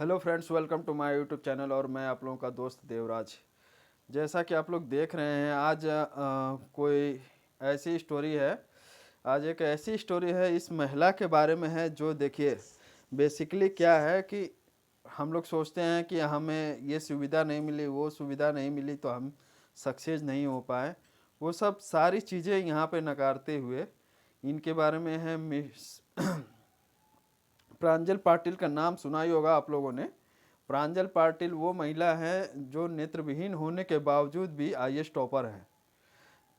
Hello friends, welcome to my YouTube channel और मैं आप लोगों का दोस्त देवराज। जैसा कि आप लोग देख रहे हैं आज कोई ऐसी स्टोरी है। आज एक ऐसी स्टोरी है, इस महिला के बारे में है जो देखिए बेसिकली क्या है कि हम लोग सोचते हैं कि हमें ये सुविधा नहीं मिली, वो सुविधा नहीं मिली तो हम सक्सेस नहीं हो पाए। वो सब सारी चीज़ें यहाँ पे नकारते हुए इनके बारे में है मिस प्रांजल पाटिल का नाम सुना ही होगा आप लोगों ने। प्रांजल पाटिल वो महिला है जो नेत्रविहीन होने के बावजूद भी आईएएस टॉपर है।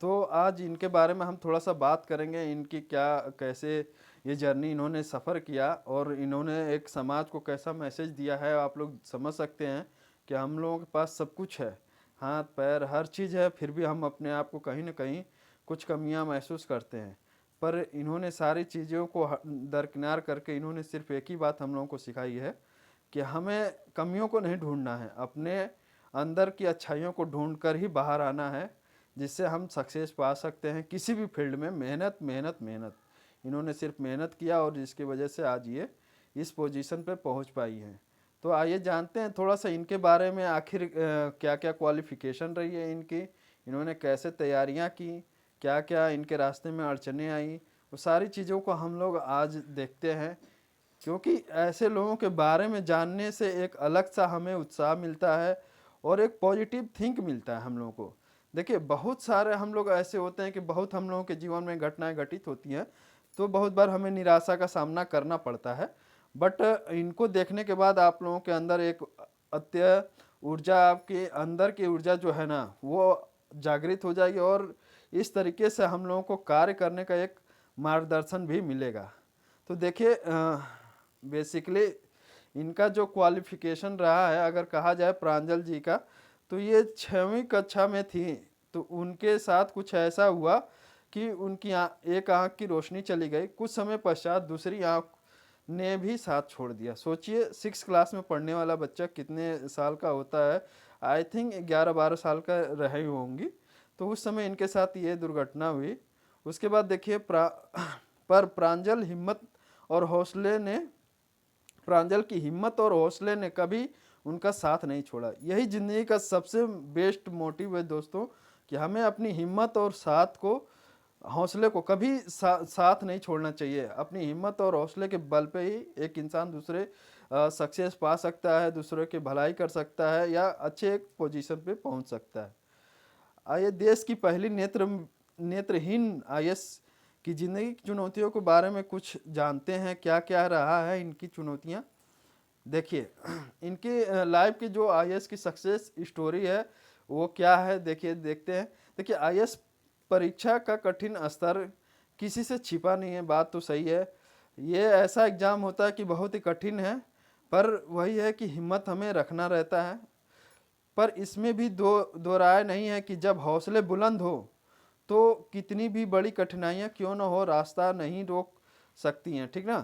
तो आज इनके बारे में हम थोड़ा सा बात करेंगे, इनकी क्या कैसे ये जर्नी इन्होंने सफ़र किया और इन्होंने एक समाज को कैसा मैसेज दिया है। आप लोग समझ सकते हैं कि हम लोगों के पास सब कुछ है, हाथ पैर हर चीज़ है, फिर भी हम अपने आप को कहीं ना कहीं कुछ कमियां महसूस करते हैं। पर इन्होंने सारी चीज़ों को दरकिनार करके इन्होंने सिर्फ एक ही बात हम लोगों को सिखाई है कि हमें कमियों को नहीं ढूंढना है, अपने अंदर की अच्छाइयों को ढूंढ कर ही बाहर आना है, जिससे हम सक्सेस पा सकते हैं किसी भी फील्ड में। मेहनत मेहनत मेहनत, इन्होंने सिर्फ मेहनत किया और जिसकी वजह से आज ये इस पोजीशन पे पहुंच पाई हैं। तो आइए जानते हैं थोड़ा सा इनके बारे में, आखिर क्या क्या क्वालिफ़िकेशन रही है इनकी, इन्होंने कैसे तैयारियां की, क्या क्या इनके रास्ते में अड़चनें आई, वो सारी चीज़ों को हम लोग आज देखते हैं। क्योंकि ऐसे लोगों के बारे में जानने से एक अलग सा हमें उत्साह मिलता है और एक पॉजिटिव थिंक मिलता है हम लोगों को। देखिए बहुत सारे हम लोग ऐसे होते हैं कि बहुत हम लोगों के जीवन में घटनाएं घटित होती हैं, तो बहुत बार हमें निराशा का सामना करना पड़ता है। बट इनको देखने के बाद आप लोगों के अंदर एक अत्य ऊर्जा, आपके अंदर की ऊर्जा जो है ना वो जागृत हो जाएगी और इस तरीके से हम लोगों को कार्य करने का एक मार्गदर्शन भी मिलेगा। तो देखिए बेसिकली इनका जो क्वालिफिकेशन रहा है, अगर कहा जाए प्रांजल जी का, तो ये 6वीं कक्षा में थी तो उनके साथ कुछ ऐसा हुआ कि उनकी एक आंख की रोशनी चली गई। कुछ समय पश्चात दूसरी आंख ने भी साथ छोड़ दिया। सोचिए 6 क्लास में पढ़ने वाला बच्चा कितने साल का होता है, आई थिंक 11-12 साल का रही होंगी। तो उस समय इनके साथ ये दुर्घटना हुई। उसके बाद देखिए पर प्रांजल की हिम्मत और हौसले ने कभी उनका साथ नहीं छोड़ा। यही ज़िंदगी का सबसे बेस्ट मोटिव है दोस्तों, कि हमें अपनी हिम्मत और हौसले को कभी साथ नहीं छोड़ना चाहिए। अपनी हिम्मत और हौसले के बल पे ही एक इंसान दूसरे सक्सेस पा सकता है, दूसरे की भलाई कर सकता है या अच्छे एक पोजीशन पे पहुंच सकता है। आइए देश की पहली नेत्रहीन आईएएस की ज़िंदगी की चुनौतियों के बारे में कुछ जानते हैं, क्या क्या रहा है इनकी चुनौतियाँ। देखिए इनकी लाइफ की जो आईएएस की सक्सेस स्टोरी है वो क्या है, देखिए देखते हैं। देखिए आईएएस परीक्षा का कठिन स्तर किसी से छिपा नहीं है, बात तो सही है। ये ऐसा एग्ज़ाम होता है कि बहुत ही कठिन है, पर वही है कि हिम्मत हमें रखना रहता है। पर इसमें भी दो राय नहीं है कि जब हौसले बुलंद हो तो कितनी भी बड़ी कठिनाइयाँ क्यों ना हो, रास्ता नहीं रोक सकती हैं, ठीक ना।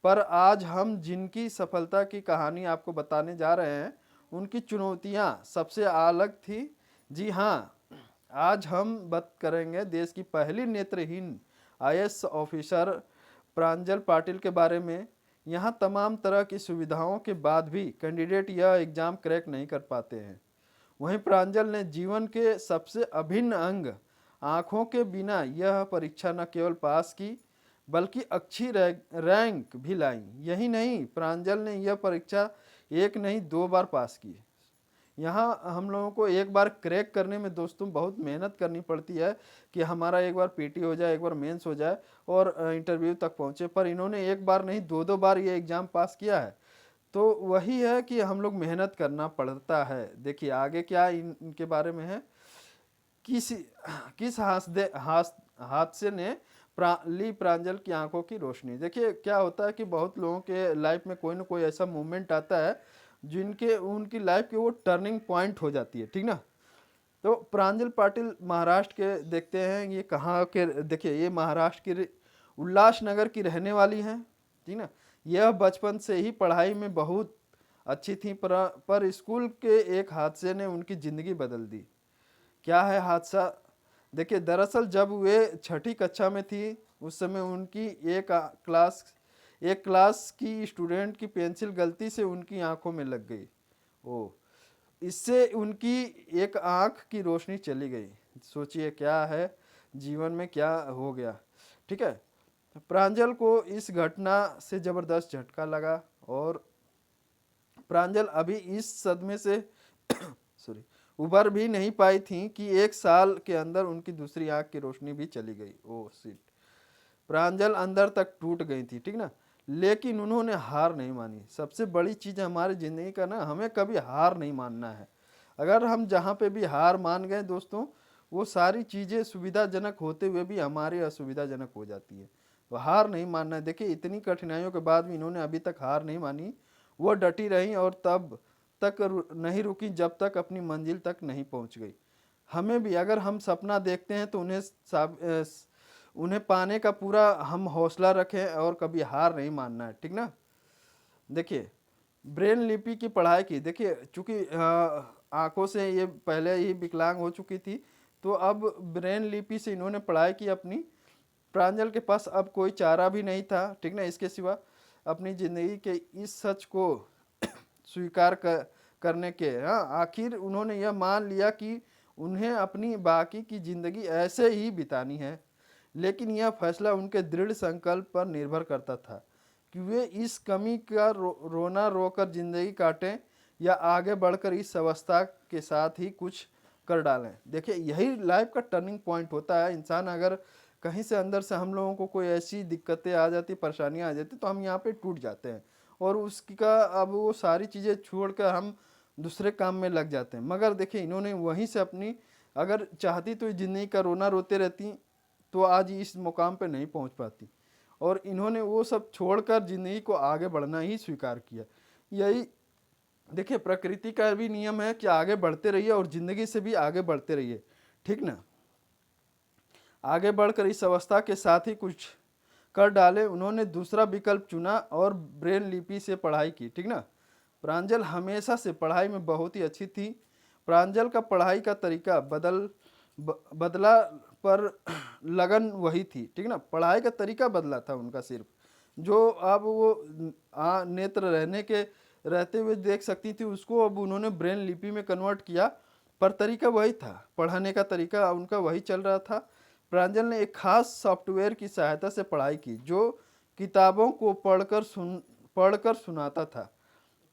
पर आज हम जिनकी सफलता की कहानी आपको बताने जा रहे हैं, उनकी चुनौतियां सबसे अलग थी। जी हाँ, आज हम बात करेंगे देश की पहली नेत्रहीन आईएएस ऑफिसर प्रांजल पाटिल के बारे में। यहाँ तमाम तरह की सुविधाओं के बाद भी कैंडिडेट यह एग्ज़ाम क्रैक नहीं कर पाते हैं। वहीं प्रांजल ने जीवन के सबसे अभिन्न अंग आँखों के बिना यह परीक्षा न केवल पास की बल्कि अच्छी रैंक भी लाई। यही नहीं, प्रांजल ने यह परीक्षा एक नहीं 2 बार पास की। यहाँ हम लोगों को एक बार क्रैक करने में दोस्तों बहुत मेहनत करनी पड़ती है कि हमारा एक बार पीटी हो जाए, एक बार मेंस हो जाए और इंटरव्यू तक पहुँचे। पर इन्होंने एक बार नहीं 2-2 बार ये एग्ज़ाम पास किया है। तो वही है कि हम लोग मेहनत करना पड़ता है। देखिए आगे क्या इनके बारे में है। किस किस हादसे ने ली प्रांजल की आंखों की रोशनी। देखिए क्या होता है कि बहुत लोगों के लाइफ में कोई ना कोई ऐसा मोमेंट आता है जिनके उनकी लाइफ की वो टर्निंग पॉइंट हो जाती है, ठीक ना। तो प्रांजल पाटिल महाराष्ट्र के देखते हैं, ये कहाँ के, देखिए ये महाराष्ट्र की उल्लासनगर की रहने वाली हैं, ठीक ना। यह बचपन से ही पढ़ाई में बहुत अच्छी थी, पर स्कूल के एक हादसे ने उनकी ज़िंदगी बदल दी। क्या है हादसा। देखिए दरअसल जब वे 6ठी कक्षा में थी उस समय उनकी एक क्लास की स्टूडेंट की पेंसिल गलती से उनकी आंखों में लग गई। ओ, इससे उनकी एक आंख की रोशनी चली गई। सोचिए क्या है, जीवन में क्या हो गया। ठीक है, प्रांजल को इस घटना से जबरदस्त झटका लगा और प्रांजल अभी इस सदमे से सॉरी उबर भी नहीं पाई थी कि एक साल के अंदर उनकी दूसरी आंख की रोशनी भी चली गई। ओ शिट, प्रांजल अंदर तक टूट गई थी, ठीक ना, लेकिन उन्होंने हार नहीं मानी। सबसे बड़ी चीज हमारी जिंदगी का ना, हमें कभी हार नहीं मानना है। अगर हम जहाँ पे भी हार मान गए दोस्तों, वो सारी चीजें सुविधाजनक होते हुए भी हमारी असुविधाजनक हो जाती है। तो हार नहीं मानना है। देखिए इतनी कठिनाइयों के बाद भी इन्होंने अभी तक हार नहीं मानी, वो डटी रही और तब तक नहीं रुकी जब तक अपनी मंजिल तक नहीं पहुंच गई। हमें भी अगर हम सपना देखते हैं तो उन्हें पाने का पूरा हम हौसला रखें और कभी हार नहीं मानना है, ठीक ना। देखिए ब्रेन लिपि की पढ़ाई की, देखिए चूंकि आंखों से ये पहले ही विकलांग हो चुकी थी, तो अब ब्रेन लिपि से इन्होंने पढ़ाई की अपनी। प्रांजल के पास अब कोई चारा भी नहीं था, ठीक ना, इसके सिवा अपनी जिंदगी के इस सच को स्वीकार करने के। हाँ, आखिर उन्होंने यह मान लिया कि उन्हें अपनी बाकी की जिंदगी ऐसे ही बितानी है, लेकिन यह फैसला उनके दृढ़ संकल्प पर निर्भर करता था कि वे इस कमी का रोना रोकर जिंदगी काटें या आगे बढ़कर इस अवस्था के साथ ही कुछ कर डालें। देखिए यही लाइफ का टर्निंग पॉइंट होता है। इंसान अगर कहीं से अंदर से हम लोगों को कोई ऐसी दिक्कतें आ जाती, परेशानियां आ जाती, तो हम यहाँ पे टूट जाते हैं और उसका अब वो सारी चीज़ें छोड़कर हम दूसरे काम में लग जाते हैं। मगर देखिए इन्होंने वहीं से अपनी, अगर चाहती तो ज़िंदगी का रोना रोते रहती तो आज इस मुकाम पे नहीं पहुंच पाती, और इन्होंने वो सब छोड़कर ज़िंदगी को आगे बढ़ना ही स्वीकार किया। यही देखिए प्रकृति का भी नियम है कि आगे बढ़ते रहिए और ज़िंदगी से भी आगे बढ़ते रहिए, ठीक ना। आगे बढ़कर इस अवस्था के साथ ही कुछ कर डाले। उन्होंने दूसरा विकल्प चुना और ब्रेन लिपि से पढ़ाई की, ठीक ना। प्रांजल हमेशा से पढ़ाई में बहुत ही अच्छी थी। प्रांजल का पढ़ाई का तरीका बदला पर लगन वही थी, ठीक ना। पढ़ाई का तरीका बदला था उनका सिर्फ, जो अब वो नेत्र रहते हुए देख सकती थी, उसको अब उन्होंने ब्रेन लिपि में कन्वर्ट किया, पर तरीका वही था, पढ़ाने का तरीका उनका वही चल रहा था। प्रांजल ने एक खास सॉफ्टवेयर की सहायता से पढ़ाई की, जो किताबों को पढ़कर सुनाता था,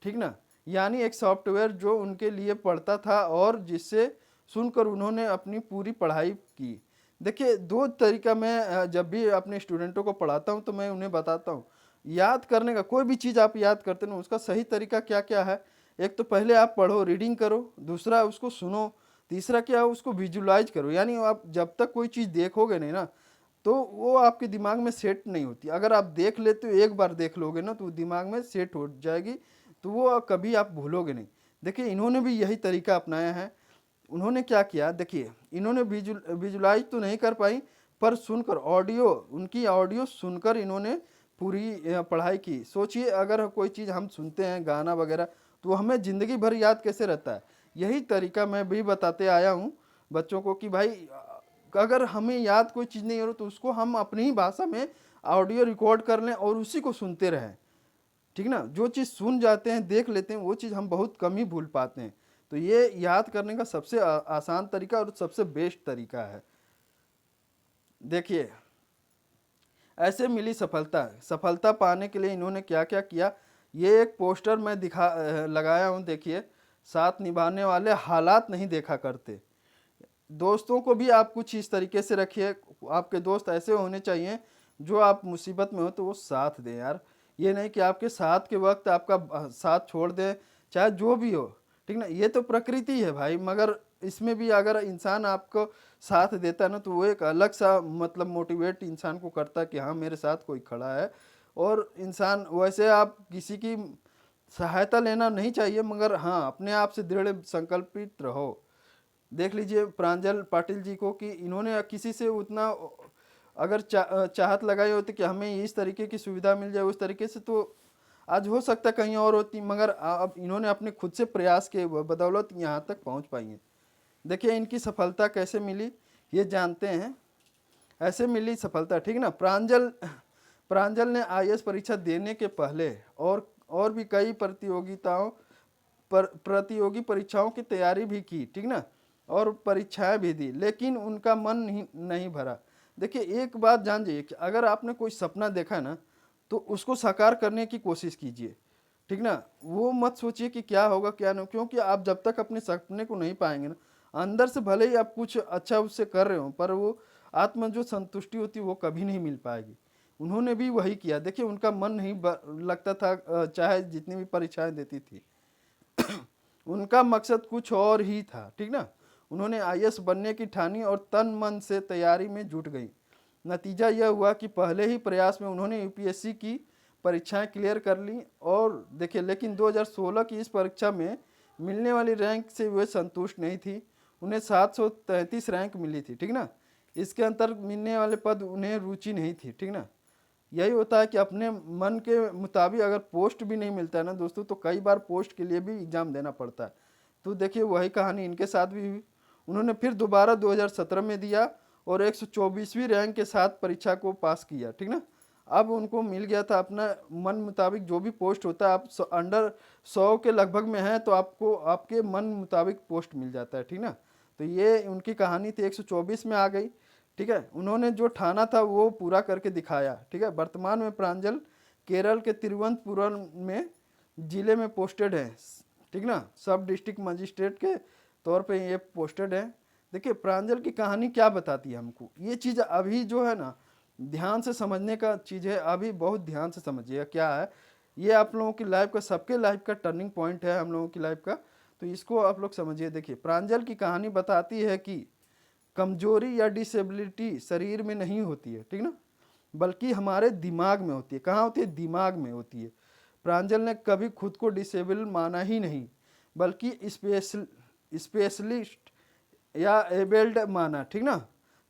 ठीक ना। यानी एक सॉफ्टवेयर जो उनके लिए पढ़ता था और जिससे सुनकर उन्होंने अपनी पूरी पढ़ाई की। देखिए दो तरीका मैं जब भी अपने स्टूडेंटों को पढ़ाता हूँ तो मैं उन्हें बताता हूँ, याद करने का कोई भी चीज़ आप याद करते ना, उसका सही तरीका क्या क्या है। एक तो पहले आप पढ़ो, रीडिंग करो, दूसरा उसको सुनो, तीसरा क्या, उसको विजुलाइज करो। यानी आप जब तक कोई चीज़ देखोगे नहीं ना, तो वो आपके दिमाग में सेट नहीं होती। अगर आप देख लेते हो, एक बार देख लोगे ना, तो दिमाग में सेट हो जाएगी, तो वो कभी आप भूलोगे नहीं। देखिए इन्होंने भी यही तरीका अपनाया है। उन्होंने क्या किया, देखिए इन्होंने विजुलाइज तो नहीं कर पाई, पर सुनकर ऑडियो, उनकी ऑडियो सुनकर इन्होंने पूरी पढ़ाई की। सोचिए अगर कोई चीज़ हम सुनते हैं, गाना वगैरह, तो हमें ज़िंदगी भर याद कैसे रहता है। यही तरीका मैं भी बताते आया हूँ बच्चों को कि भाई अगर हमें याद कोई चीज़ नहीं हो रही तो उसको हम अपनी ही भाषा में ऑडियो रिकॉर्ड कर लें और उसी को सुनते रहें, ठीक ना। जो चीज़ सुन जाते हैं, देख लेते हैं, वो चीज़ हम बहुत कम ही भूल पाते हैं। तो ये याद करने का सबसे आसान तरीका और सबसे बेस्ट तरीका है। देखिए ऐसे मिली सफलता। सफलता पाने के लिए इन्होंने क्या क्या किया, ये एक पोस्टर मैं लगाया हूँ, देखिए, साथ निभाने वाले हालात नहीं देखा करते। दोस्तों को भी आप कुछ इस तरीके से रखिए, आपके दोस्त ऐसे होने चाहिए जो आप मुसीबत में हो तो वो साथ दें यार। ये नहीं कि आपके साथ के वक्त आपका साथ छोड़ दें, चाहे जो भी हो, ठीक ना। ये तो प्रकृति है भाई, मगर इसमें भी अगर इंसान आपको साथ देता है ना, तो वो एक अलग सा मतलब मोटिवेट इंसान को करता है कि हाँ मेरे साथ कोई खड़ा है। और इंसान वैसे आप किसी की सहायता लेना नहीं चाहिए, मगर हाँ अपने आप से दृढ़ संकल्पित रहो। देख लीजिए प्रांजल पाटिल जी को कि इन्होंने किसी से उतना अगर चाहत लगाई होती कि हमें इस तरीके की सुविधा मिल जाए उस तरीके से, तो आज हो सकता कहीं और होती, मगर अब इन्होंने अपने खुद से प्रयास के बदौलत यहाँ तक पहुँच पाई हैं। देखिए इनकी सफलता कैसे मिली ये जानते हैं। ऐसे मिली सफलता, ठीक ना। प्रांजल प्रांजल ने आईएएस परीक्षा देने के पहले और भी कई प्रतियोगी परीक्षाओं की तैयारी भी की, ठीक ना, और परीक्षाएं भी दी, लेकिन उनका मन नहीं भरा। देखिए एक बात जान जाइए कि अगर आपने कोई सपना देखा ना तो उसको साकार करने की कोशिश कीजिए, ठीक ना। वो मत सोचिए कि क्या होगा क्या नहीं, क्योंकि आप जब तक अपने सपने को नहीं पाएंगे ना, अंदर से भले ही आप कुछ अच्छा उससे कर रहे हो, पर वो आत्मा जो संतुष्टि होती है वो कभी नहीं मिल पाएगी। उन्होंने भी वही किया। देखिए उनका मन नहीं लगता था, चाहे जितनी भी परीक्षाएं देती थी उनका मकसद कुछ और ही था, ठीक ना। उन्होंने आईएएस बनने की ठानी और तन मन से तैयारी में जुट गई। नतीजा यह हुआ कि पहले ही प्रयास में उन्होंने यूपीएससी की परीक्षाएं क्लियर कर ली। और देखिए लेकिन 2016 की इस परीक्षा में मिलने वाली रैंक से वे संतुष्ट नहीं थी। उन्हें 733 रैंक मिली थी, ठीक ना। इसके अंतर मिलने वाले पद उन्हें रुचि नहीं थी, ठीक ना। यही होता है कि अपने मन के मुताबिक अगर पोस्ट भी नहीं मिलता है ना दोस्तों, तो कई बार पोस्ट के लिए भी एग्ज़ाम देना पड़ता है। तो देखिए वही कहानी इनके साथ भी हुई। उन्होंने फिर दोबारा 2017 में दिया और 124वीं रैंक के साथ परीक्षा को पास किया, ठीक ना। अब उनको मिल गया था अपना मन मुताबिक जो भी पोस्ट होता है। आप अंडर 100 के लगभग में है तो आपको आपके मन मुताबिक पोस्ट मिल जाता है, ठीक ना। तो ये उनकी कहानी थी, 124 में आ गई, ठीक है। उन्होंने जो ठाना था वो पूरा करके दिखाया, ठीक है। वर्तमान में प्रांजल केरल के तिरुवनंतपुरम में जिले में पोस्टेड है, ठीक ना, सब डिस्ट्रिक्ट मजिस्ट्रेट के तौर पे ये पोस्टेड है। देखिए प्रांजल की कहानी क्या बताती है हमको, ये चीज़ अभी जो है ना ध्यान से समझने का चीज़ है, अभी बहुत ध्यान से समझिएगा क्या है। ये आप लोगों की लाइफ का, सबके लाइफ का टर्निंग पॉइंट है हम लोगों की लाइफ का, तो इसको आप लोग समझिए। देखिए प्रांजल की कहानी बताती है कि कमजोरी या डिसेबिलिटी शरीर में नहीं होती है, ठीक ना, बल्कि हमारे दिमाग में होती है। कहाँ होती है? दिमाग में होती है। प्रांजल ने कभी खुद को डिसेबल माना ही नहीं, बल्कि स्पेशलिस्ट या एबल्ड माना, ठीक ना।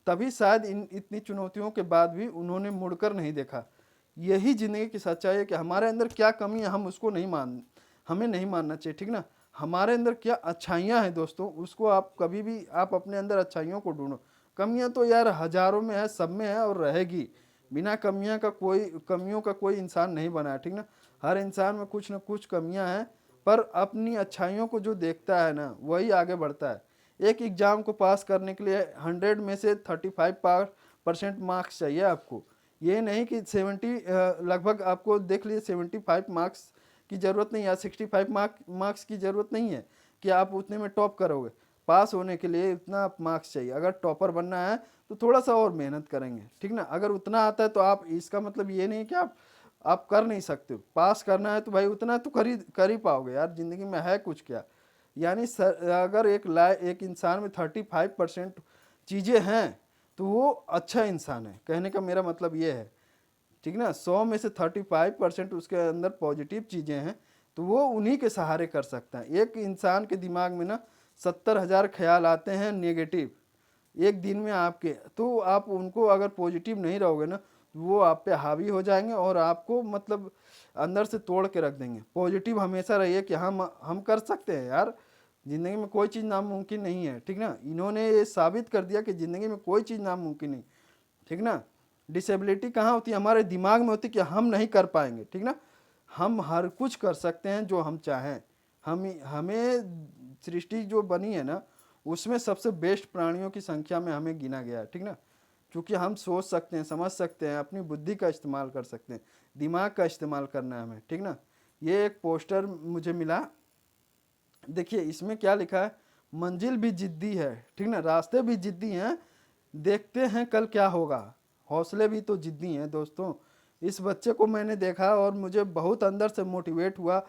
तभी शायद इतनी चुनौतियों के बाद भी उन्होंने मुड़कर नहीं देखा। यही जिंदगी की सच्चाई है कि हमारे अंदर क्या कमी है हम उसको हमें नहीं मानना चाहिए, ठीक ना। हमारे अंदर क्या अच्छाइयाँ हैं दोस्तों, उसको आप कभी भी आप अपने अंदर अच्छाइयों को ढूंढो। कमियां तो यार हजारों में है, सब में है और रहेगी। बिना कमियों का कोई इंसान नहीं बना है, ठीक ना। हर इंसान में कुछ ना कुछ कमियां हैं, पर अपनी अच्छाइयों को जो देखता है ना वही आगे बढ़ता है। एक एग्जाम को पास करने के लिए 100 में से 35% मार्क्स चाहिए आपको। ये नहीं कि 70 लगभग आपको देख लीजिए 75 मार्क्स की ज़रूरत नहीं है, या 65 मार्क्स की ज़रूरत नहीं है कि आप उतने में टॉप करोगे। पास होने के लिए इतना मार्क्स चाहिए। अगर टॉपर बनना है तो थोड़ा सा और मेहनत करेंगे, ठीक ना। अगर उतना आता है तो आप, इसका मतलब ये नहीं कि आप कर नहीं सकते हो। पास करना है तो भाई उतना तो कर ही पाओगे यार, ज़िंदगी में है कुछ क्या। यानी अगर एक इंसान में 35% चीज़ें हैं तो वो अच्छा इंसान है, कहने का मेरा मतलब ये है, ठीक ना। 100 में से 35% उसके अंदर पॉजिटिव चीज़ें हैं तो वो उन्हीं के सहारे कर सकता है। एक इंसान के दिमाग में ना 70,000 ख्याल आते हैं नेगेटिव एक दिन में आपके, तो आप उनको अगर पॉजिटिव नहीं रहोगे ना वो आप पे हावी हो जाएंगे और आपको मतलब अंदर से तोड़ के रख देंगे। पॉजिटिव हमेशा रहिए कि हम कर सकते हैं यार, ज़िंदगी में कोई चीज़ नामुमकिन नहीं है, ठीक ना। इन्होंने ये साबित कर दिया कि ज़िंदगी में कोई चीज़ नामुमकिन नहीं, ठीक ना। डिसेबिलिटी कहाँ होती है? हमारे दिमाग में होती है कि हम नहीं कर पाएंगे, ठीक ना। हम हर कुछ कर सकते हैं जो हम चाहें। हमें सृष्टि जो बनी है ना उसमें सबसे बेस्ट प्राणियों की संख्या में हमें गिना गया है, ठीक ना। क्योंकि हम सोच सकते हैं, समझ सकते हैं, अपनी बुद्धि का इस्तेमाल कर सकते हैं, दिमाग का इस्तेमाल करना है हमें, ठीक ना। ये एक पोस्टर मुझे मिला, देखिए इसमें क्या लिखा है, मंजिल भी जिद्दी है, ठीक ना, रास्ते भी जिद्दी हैं, देखते हैं कल क्या होगा, हौसले भी तो जिद्दी हैं दोस्तों। इस बच्चे को मैंने देखा और मुझे बहुत अंदर से मोटिवेट हुआ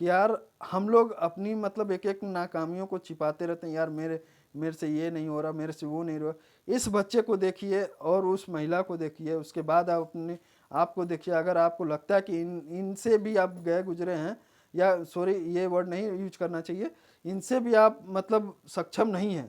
कि यार हम लोग अपनी मतलब एक एक नाकामियों को छिपाते रहते हैं, यार मेरे से ये नहीं हो रहा, मेरे से वो नहीं हो रहा। इस बच्चे को देखिए और उस महिला को देखिए, उसके बाद आप अपने आप को देखिए। अगर आपको लगता है कि इनसे भी आप गए गुजरे हैं, या सॉरी ये वर्ड नहीं यूज करना चाहिए, इनसे भी आप मतलब सक्षम नहीं हैं,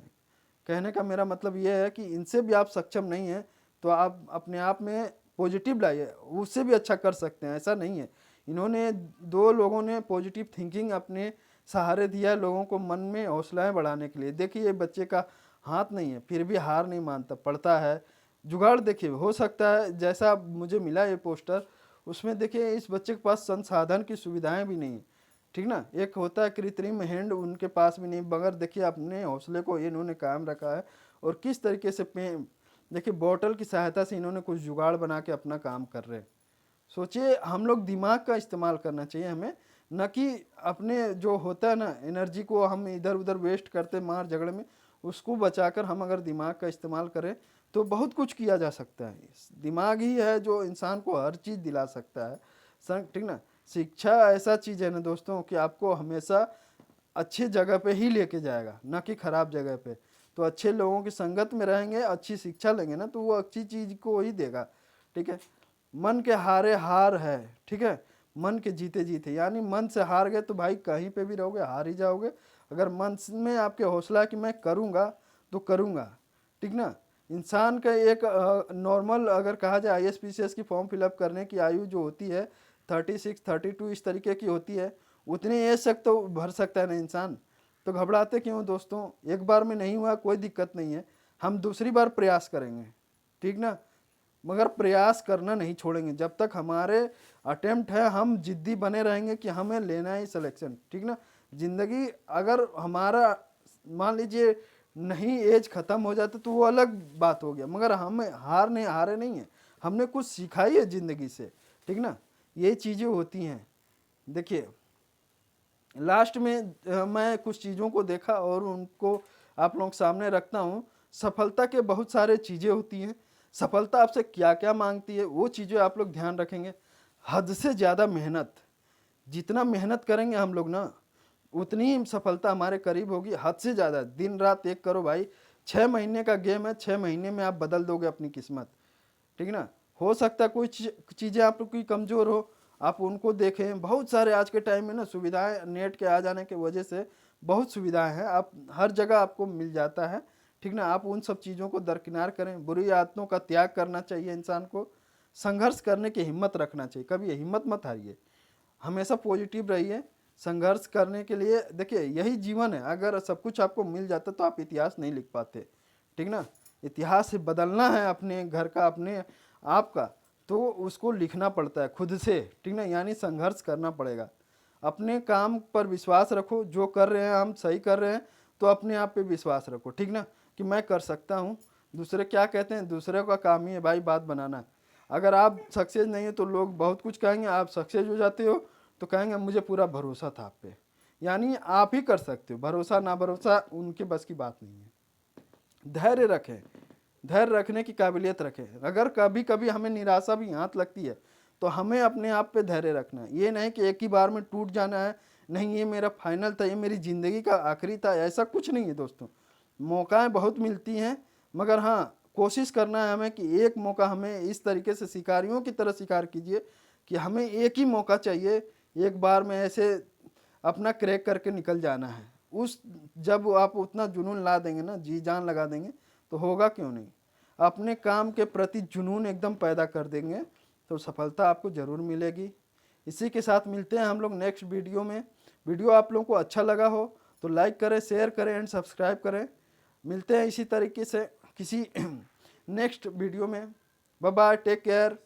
कहने का मेरा मतलब ये है कि इनसे भी आप सक्षम नहीं हैं, तो आप अपने आप में पॉजिटिव लाइए, उससे भी अच्छा कर सकते हैं, ऐसा नहीं है। इन्होंने दो लोगों ने पॉजिटिव थिंकिंग अपने सहारे दिया है लोगों को मन में हौसलाएं बढ़ाने के लिए। देखिए ये बच्चे का हाथ नहीं है फिर भी हार नहीं मानता, पढ़ता है, जुगाड़ देखिए, हो सकता है जैसा मुझे मिला ये पोस्टर, उसमें देखिए इस बच्चे के पास संसाधन की सुविधाएं भी नहीं, ठीक ना। एक होता है कृत्रिम हैंड, उनके पास भी नहीं, मगर देखिए अपने हौसले को इन्होंने कायम रखा है और किस तरीके से देखिए बॉटल की सहायता से इन्होंने कुछ जुगाड़ बना के अपना काम कर रहे हैं। सोचिए, हम लोग दिमाग का इस्तेमाल करना चाहिए हमें, न कि अपने जो होता है ना एनर्जी को हम इधर उधर वेस्ट करते मार झगड़े में, उसको बचाकर हम अगर दिमाग का इस्तेमाल करें तो बहुत कुछ किया जा सकता है। दिमाग ही है जो इंसान को हर चीज़ दिला सकता है, ठीक ना। शिक्षा ऐसा चीज़ है ना दोस्तों कि आपको हमेशा अच्छी जगह पे ही लेके जाएगा, ना कि खराब जगह पे। तो अच्छे लोगों की संगत में रहेंगे, अच्छी शिक्षा लेंगे ना, तो वो अच्छी चीज़ को ही देगा, ठीक है। मन के हारे हार है, ठीक है, मन के जीते जीते, यानी मन से हार गए तो भाई कहीं पे भी रहोगे हार ही जाओगे। अगर मन में आपके हौसला है कि मैं करूँगा तो करूँगा, ठीक ना। इंसान का एक नॉर्मल अगर कहा जाए ISPCS की फॉर्म फिलअप करने की आयु जो होती है 36 32 इस तरीके की होती है, उतनी एज तक तो भर सकता है ना इंसान। तो घबराते क्यों दोस्तों, एक बार में नहीं हुआ कोई दिक्कत नहीं है, हम दूसरी बार प्रयास करेंगे, ठीक ना। मगर प्रयास करना नहीं छोड़ेंगे, जब तक हमारे अटेम्प्ट है हम जिद्दी बने रहेंगे कि हमें लेना है सिलेक्शन, ठीक ना। जिंदगी अगर हमारा मान लीजिए नहीं एज खत्म हो जाता तो वो अलग बात हो गया, मगर हम हारे नहीं है, हमने कुछ सीखा ही है जिंदगी से, ठीक ना। ये चीज़ें होती हैं। देखिए लास्ट में मैं कुछ चीज़ों को देखा और उनको आप लोगों के सामने रखता हूँ। सफलता के बहुत सारे चीज़ें होती हैं, सफलता आपसे क्या क्या मांगती है वो चीज़ें आप लोग ध्यान रखेंगे। हद से ज़्यादा मेहनत, जितना मेहनत करेंगे हम लोग ना उतनी ही सफलता हमारे करीब होगी। हद से ज़्यादा दिन रात एक करो भाई, 6 महीने का गेम है, 6 महीने में आप बदल दोगे अपनी किस्मत, ठीक ना। हो सकता है कोई चीज़ें आप लोग की कमज़ोर हो, आप उनको देखें। बहुत सारे आज के टाइम में ना सुविधाएं नेट के आ जाने की वजह से बहुत सुविधाएं हैं, आप हर जगह आपको मिल जाता है, ठीक ना। आप उन सब चीज़ों को दरकिनार करें, बुरी आदतों का त्याग करना चाहिए इंसान को, संघर्ष करने की हिम्मत रखना चाहिए, कभी हिम्मत मत हारिए, हमेशा पॉजिटिव रहिए। संघर्ष करने के लिए देखिए यही जीवन है, अगर सब कुछ आपको मिल जाता तो आप इतिहास नहीं लिख पाते, ठीक ना। इतिहास से बदलना है अपने घर का, अपने आप का, तो उसको लिखना पड़ता है खुद से, ठीक ना, यानी संघर्ष करना पड़ेगा। अपने काम पर विश्वास रखो, जो कर रहे हैं हम सही कर रहे हैं, तो अपने आप पे विश्वास रखो, ठीक ना, कि मैं कर सकता हूँ। दूसरे क्या कहते हैं, दूसरे का काम ही है भाई बात बनाना। अगर आप सक्सेस नहीं है तो लोग बहुत कुछ कहेंगे, आप सक्सेस हो जाते हो तो कहेंगे मुझे पूरा भरोसा था आप पे, यानी आप ही कर सकते हो, भरोसा ना भरोसा उनके बस की बात नहीं है। धैर्य रखें, धैर्य रखने की काबिलियत रखें। अगर कभी कभी हमें निराशा भी हाथ लगती है तो हमें अपने आप पे धैर्य रखना है, ये नहीं कि एक ही बार में टूट जाना है, नहीं ये मेरा फाइनल था, ये मेरी ज़िंदगी का आखिरी था, ऐसा कुछ नहीं है दोस्तों। मौकाएं बहुत मिलती हैं, मगर हाँ कोशिश करना है हमें कि एक मौका हमें इस तरीके से शिकारियों की तरह शिकार कीजिए कि हमें एक ही मौका चाहिए, एक बार में ऐसे अपना क्रैक करके निकल जाना है। उस जब आप उतना जुनून ला देंगे ना, जी जान लगा देंगे, तो होगा क्यों नहीं, अपने काम के प्रति जुनून एकदम पैदा कर देंगे तो सफलता आपको ज़रूर मिलेगी। इसी के साथ मिलते हैं हम लोग नेक्स्ट वीडियो में। वीडियो आप लोगों को अच्छा लगा हो तो लाइक करें, शेयर करें एंड सब्सक्राइब करें। मिलते हैं इसी तरीके से किसी नेक्स्ट वीडियो में। Bye bye, take care.